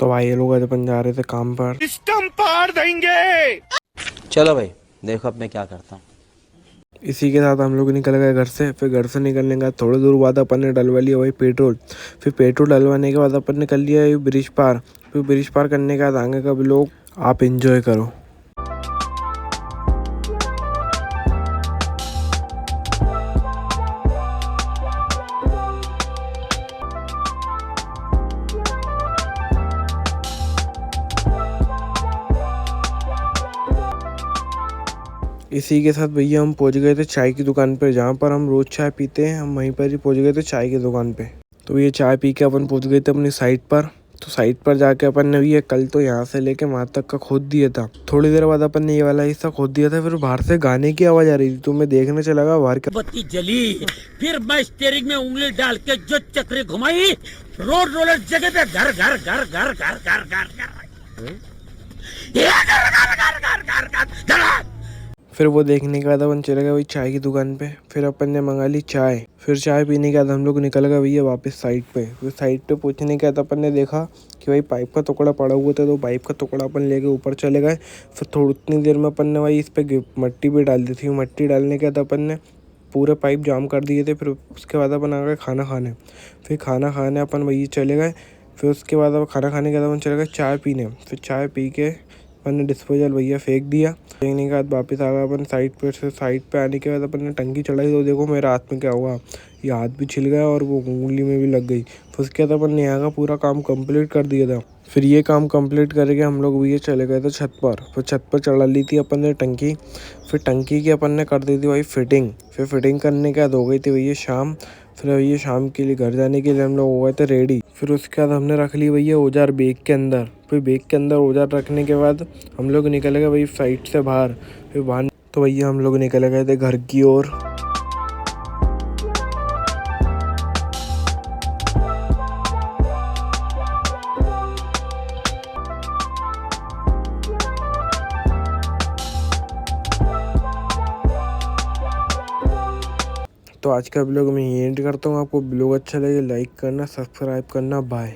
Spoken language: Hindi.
तो भाई ये लोग आज अपन जा रहे थे काम पर। सिस्टम पार देंगे। चलो भाई देखो अब मैं क्या करता हूँ। इसी के साथ हम लोग निकल गए घर से। फिर घर से निकलने के बाद थोड़ी दूर बाद अपन ने डलवा लिया भाई पेट्रोल। फिर पेट्रोल डलवाने के बाद अपन ने कर लिया ये ब्रिज पार। फिर ब्रिज पार करने के बाद आगे का भी लोग आप एंजॉय करो। इसी के साथ भैया हम पहुंच गए थे चाय की दुकान पे, जहाँ पर हम रोज चाय पीते हैं। हम वहीं पर ही पहुंच गए थे चाय की दुकान पे। तो ये चाय पी के अपन पहुंच गए थे अपनी साइट पर। तो साइट पर जाके अपन ने ये कल तो यहाँ से लेके वहाँ तक का खोद दिया था। थोड़ी देर बाद अपन ने ये वाला हिस्सा खोद दिया था। फिर बाहर से गाने की आवाज आ रही थी, तो मैं देखने चला गया बाहर का। बत्ती जली, फिर मैं स्टीयरिंग में उंगली डाल के जो चक्री घुमाई, रोड रोलर जगह पे घर घर घर घर घर घर घर घर। फिर वो देखने के बाद अपन चले गए वही चाय की दुकान पे। फिर अपन ने मंगा ली चाय। फिर चाय पीने के बाद हम लोग निकल गए भैया वापस साइड पे। फिर साइड पे पहुंचने के बाद अपन ने देखा कि भाई पाइप का टुकड़ा पड़ा हुआ था, तो पाइप का टुकड़ा अपन लेके ऊपर चले गए। फिर थोड़ी उतनी देर में अपन ने भाई इस पे मट्टी भी डाल दी थी। मट्टी डालने के बाद अपन ने पूरे पाइप जाम कर दिए थे। फिर उसके बाद अपन आ गए खाना खाने। फिर खाना खाने अपन भैया चले गए। फिर उसके बाद अब खाना खाने के बाद अपन चले गए चाय पीने। फिर चाय पी के अपन ने डिस्पोजल भैया फेंक दिया। फेंकने के बाद वापस आ गए अपन साइड पे। से साइड पे आने के बाद अपन ने टंकी चढ़ाई, तो देखो मेरे हाथ में क्या हुआ, ये हाथ भी छिल गया और वो उंगली में भी लग गई। फिर उसके बाद अपन ने यहाँ का पूरा काम कंप्लीट कर दिया था। फिर ये काम कंप्लीट करके हम लोग भैया चले गए थे छत पर। फिर छत पर चढ़ा ली थी अपन ने टंकी। फिर टंकी की अपन ने कर दी थी भाई फिटिंग। फिर फिटिंग करने के बाद हो गई थी भैया शाम। फिर भैया शाम के लिए घर जाने के लिए हम लोग हो गए थे रेडी। फिर उसके बाद हमने रख ली भैया औजार बैग के अंदर। फिर बैग के अंदर औजार रखने के बाद हम लोग निकल गए भाई साइड से बाहर। फिर बाहर तो भैया हम लोग निकल गए थे घर की ओर। तो आज का ब्लॉग मैं यही एंड करता हूँ। आपको ब्लॉग अच्छा लगे लाइक करना, सब्सक्राइब करना। बाय।